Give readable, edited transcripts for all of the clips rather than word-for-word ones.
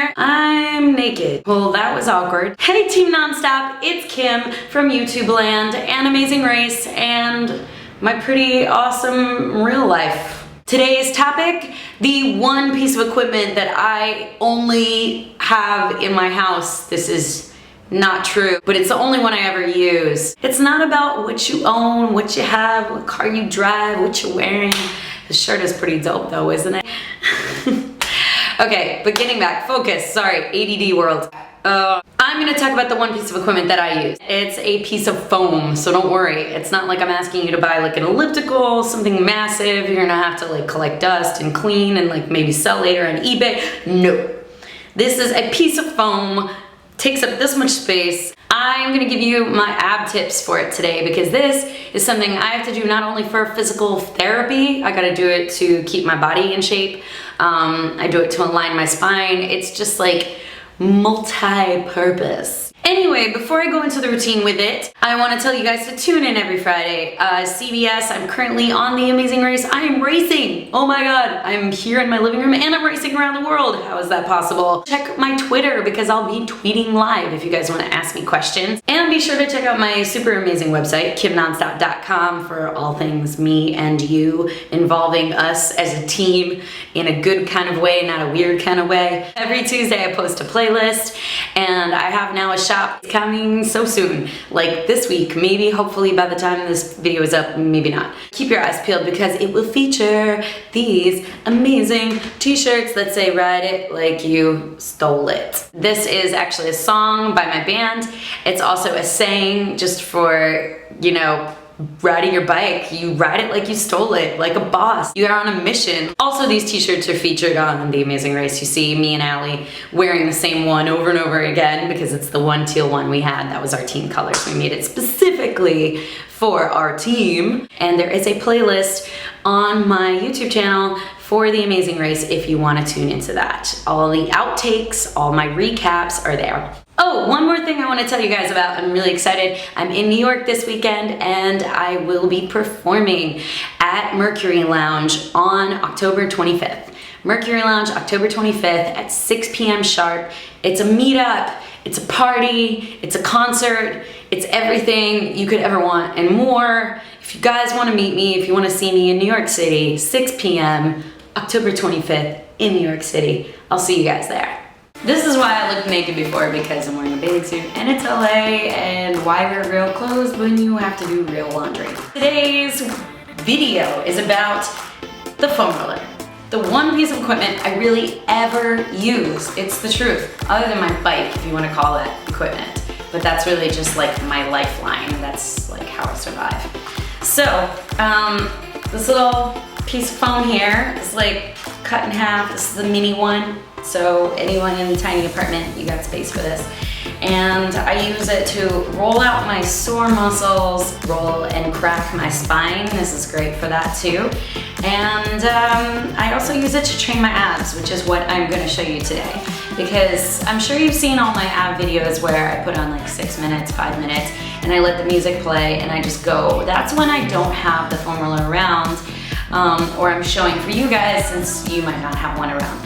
here. I'm naked. Well, that was awkward. Hey Team Nonstop, it's Kim from YouTube land and Amazing Race and my pretty awesome real life. Today's topic, the one piece of equipment that I only have in my house. This is not true, but it's the only one I ever use. It's not about what you own, what you have, what car you drive, what you're wearing. The shirt is pretty dope though, isn't it? Okay, but getting back, focus, sorry, ADD world. I'm gonna talk about the one piece of equipment that I use. It's a piece of foam, so don't worry. It's not like I'm asking you to buy like an elliptical, something massive. You're gonna have to like collect dust and clean and like maybe sell later on eBay. No. This is a piece of foam, takes up this much space. I'm gonna give you my ab tips for it today because this is something I have to do not only for physical therapy, I gotta do it to keep my body in shape. I do it to align my spine. It's just like multi-purpose. Anyway, before I go into the routine with it, I want to tell you guys to tune in every Friday. CBS, I'm currently on The Amazing Race. I am racing. Oh my God, I'm here in my living room and I'm racing around the world. How is that possible? Check my Twitter because I'll be tweeting live if you guys want to ask me questions. And be sure to check out my super amazing website, KymNonStop.com, for all things me and you, involving us as a team in a good kind of way, not a weird kind of way. Every Tuesday I post a playlist and I have now a shop coming so soon, like this week, maybe, hopefully by the time this video is up, maybe not. Keep your eyes peeled because it will feature these amazing t-shirts that say ride it like you stole it. This is actually a song by my band. It's also a saying just for, you know, riding your bike. You ride it like you stole it, like a boss. You are on a mission. Also, these t-shirts are featured on The Amazing Race. You see me and Allie wearing the same one over and over again because it's the one teal one we had. That was our team colors. We made it specifically for our team. And there is a playlist on my YouTube channel for The Amazing Race if you want to tune into that. All the outtakes, all my recaps are there. Oh, one more thing I want to tell you guys about. I'm really excited. I'm in New York this weekend and I will be performing at Mercury Lounge on October 25th. Mercury Lounge, October 25th at 6 p.m. sharp. It's a meetup, it's a party, it's a concert, it's everything you could ever want and more. If you guys want to meet me, if you want to see me in New York City, 6 p.m., October 25th in New York City, I'll see you guys there. This is why I looked naked before, because I'm wearing a bathing suit and it's LA, and why wear real clothes when you have to do real laundry. Today's video is about the foam roller. The one piece of equipment I really ever use. It's the truth, other than my bike, if you want to call that equipment. But that's really just like my lifeline. That's like how I survive. So, this little piece of foam here is like cut in half. This is the mini one. So anyone in a tiny apartment, you got space for this. And I use it to roll out my sore muscles, roll and crack my spine. This is great for that too. And I also use it to train my abs, which is what I'm gonna show you today. Because I'm sure you've seen all my ab videos where I put on like 6 minutes, 5 minutes, and I let the music play and I just go. That's when I don't have the foam roller around, or I'm showing for you guys since you might not have one around.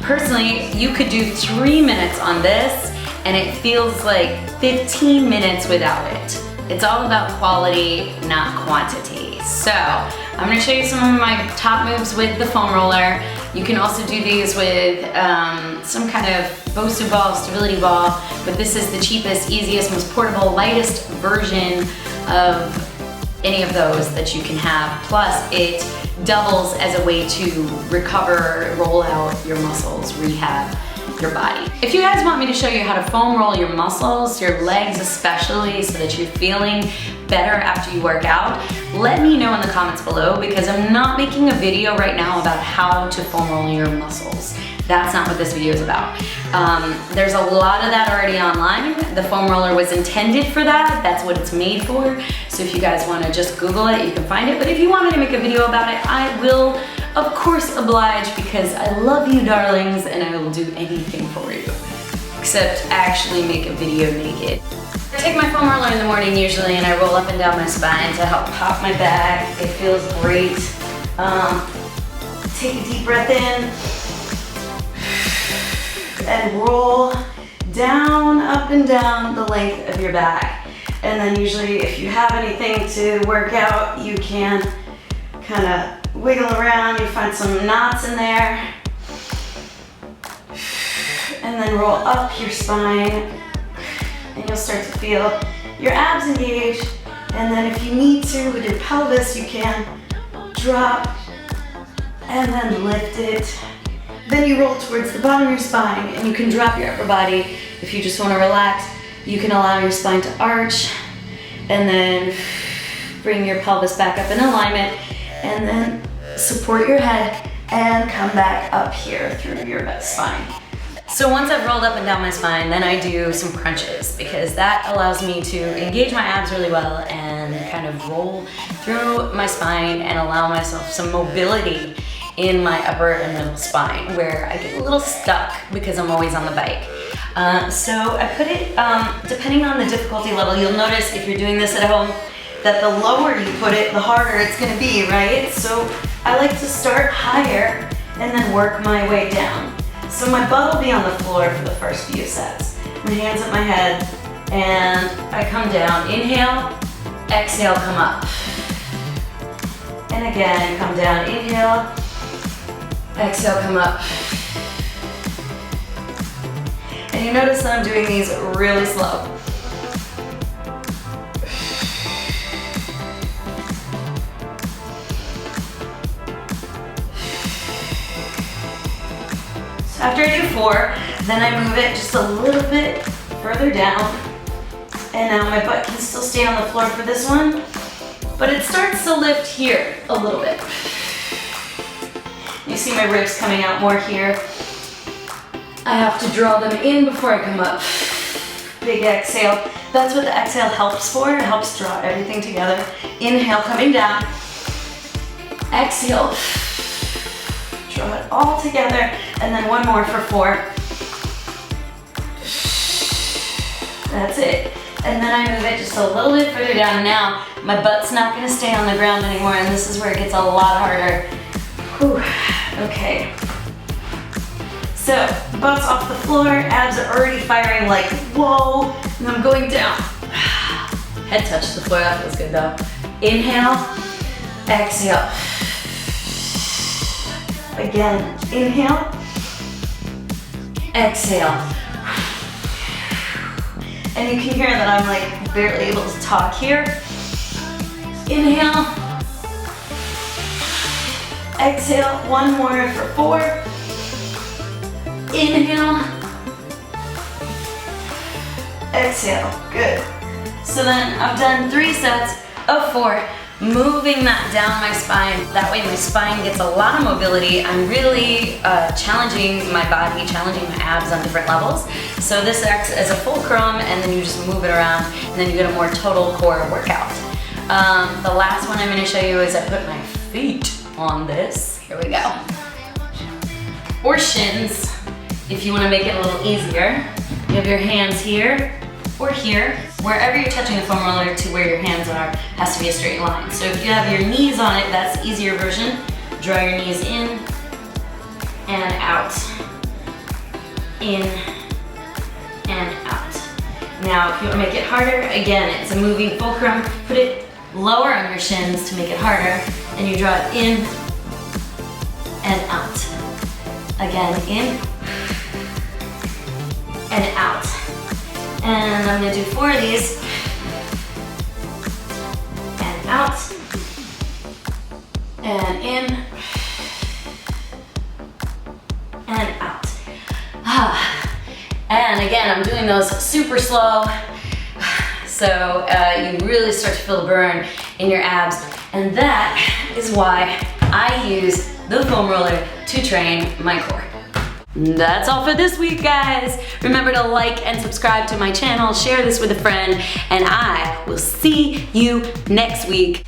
Personally, you could do 3 minutes on this and it feels like 15 minutes without it. It's all about quality, not quantity. So, I'm gonna show you some of my top moves with the foam roller. You can also do these with some kind of Bosu ball, stability ball, but this is the cheapest, easiest, most portable, lightest version of any of those that you can have. Plus, it doubles as a way to recover, roll out your muscles, rehab your body. If you guys want me to show you how to foam roll your muscles, your legs especially, so that you're feeling better after you work out, let me know in the comments below, because I'm not making a video right now about how to foam roll your muscles. That's not what this video is about. There's a lot of that already online. The foam roller was intended for that. That's what it's made for. So if you guys want to just Google it, you can find it. But if you want me to make a video about it, I will, of course, oblige, because I love you, darlings, and I will do anything for you. Except actually make a video naked. I take my foam roller in the morning usually, and I roll up and down my spine to help pop my back. It feels great. Take a deep breath in. and roll down, up and down the length of your back. And then usually if you have anything to work out, you can kind of wiggle around, you find some knots in there. And then roll up your spine, and you'll start to feel your abs engage. And then if you need to with your pelvis, you can drop and then lift it. Then you roll towards the bottom of your spine, and you can drop your upper body. If you just want to relax, you can allow your spine to arch, and then bring your pelvis back up in alignment, and then support your head and come back up here through your spine. So once I've rolled up and down my spine, then I do some crunches, because that allows me to engage my abs really well and kind of roll through my spine and allow myself some mobility in my upper and middle spine, where I get a little stuck because I'm always on the bike. So I put it, depending on the difficulty level, you'll notice if you're doing this at home, that the lower you put it, the harder it's gonna be, right? So I like to start higher and then work my way down. So my butt will be on the floor for the first few sets. My hands at my head, and I come down. Inhale, exhale, come up. And again, come down. Inhale, exhale, come up. And you notice that I'm doing these really slow. After I do 4, then I move it just a little bit further down. And now my butt can still stay on the floor for this one, but it starts to lift here a little bit. You see my ribs coming out more here. I have to draw them in before I come up. Big exhale. That's what the exhale helps for. It helps draw everything together. Inhale, coming down. Exhale. Draw it all together, and then one more for 4. That's it. And then I move it just a little bit further down. Now, my butt's not gonna stay on the ground anymore, and this is where it gets a lot harder. Whew. Okay. So, butt's off the floor, abs are already firing like, whoa, and I'm going down. Head touch the floor, that feels good though. Inhale, exhale. Again, inhale, exhale. And you can hear that I'm like barely able to talk here. Inhale, exhale, one more for 4. Inhale, exhale, good. So then I've done 3 sets of 4. Moving that down my spine. That way my spine gets a lot of mobility. I'm really challenging my body, challenging my abs on different levels. So this acts as a fulcrum, and then you just move it around, and then you get a more total core workout. The last one I'm gonna show you is I put my feet on this. Here we go. Or shins, if you wanna make it a little easier. You have your hands here or here. Wherever you're touching the foam roller to where your hands are has to be a straight line. So if you have your knees on it, that's the easier version. Draw your knees in and out. In and out. Now, if you want to make it harder, again, it's a moving fulcrum. Put it lower on your shins to make it harder, and you draw it in and out. Again, in and out. And I'm gonna do 4 of these. And out. And in. And out. And again, I'm doing those super slow. So you really start to feel the burn in your abs. And that is why I use the foam roller to train my core. That's all for this week, guys. Remember to like and subscribe to my channel, share this with a friend, and I will see you next week.